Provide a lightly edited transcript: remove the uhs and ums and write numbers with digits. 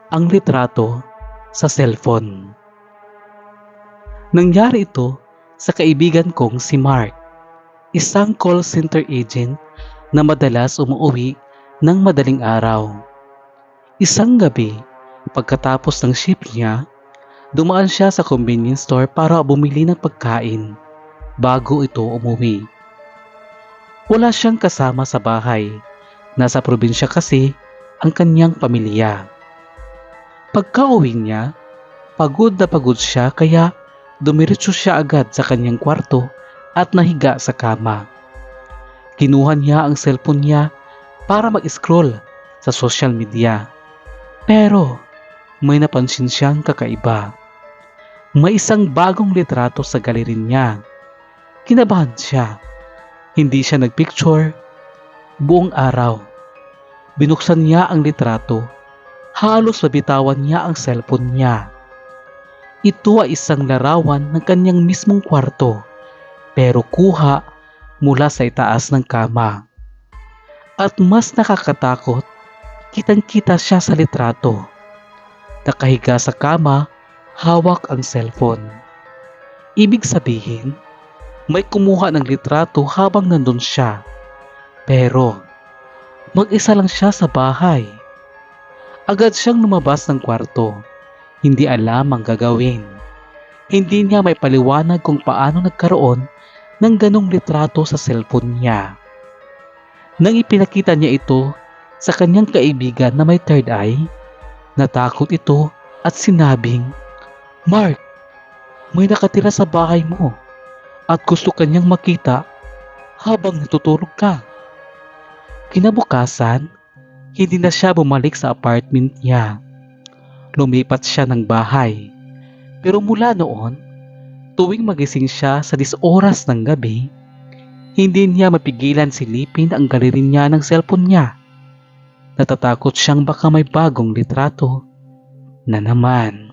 ang litrato sa cellphone. Nangyari ito sa kaibigan kong si Mark, isang call center agent na madalas umuwi ng madaling araw. Isang gabi, pagkatapos ng shift niya, dumaan siya sa convenience store para bumili ng pagkain bago ito umuwi. Wala siyang kasama sa bahay. Nasa probinsya kasi ang kanyang pamilya. Pagka-uwi niya, pagod na pagod siya kaya dumiretso siya agad sa kanyang kwarto at nahiga sa kama. Kinuha niya ang cellphone niya para mag-scroll sa social media. Pero may napansin siyang kakaiba. May isang bagong litrato sa galeri niya. Kinabahan siya. Hindi siya nagpicture buong araw. Binuksan niya ang litrato. Halos mabitawan niya ang cellphone niya. Ito ay isang larawan ng kanyang mismong kwarto, pero kuha mula sa itaas ng kama. At mas nakakatakot, kitang-kita siya sa litrato. Nakahiga sa kama, hawak ang cellphone. Ibig sabihin, may kumuha ng litrato habang nandun siya. Pero mag-isa lang siya sa bahay. Agad siyang lumabas ng kwarto. Hindi alam ang gagawin. Hindi niya may paliwanag kung paano nagkaroon ng ganong litrato sa cellphone niya. Nang ipinakita niya ito sa kanyang kaibigan na may third eye, natakot ito at sinabing, "Mark, may nakatira sa bahay mo at gusto kanyang makita habang natutulog ka." Kinabukasan, hindi na siya bumalik sa apartment niya. Lumipat siya ng bahay. Pero mula noon, tuwing magising siya sa 10 oras ng gabi, hindi niya mapigilan silipin ang galeri niya ng cellphone niya. Natatakot siyang baka may bagong litrato na naman.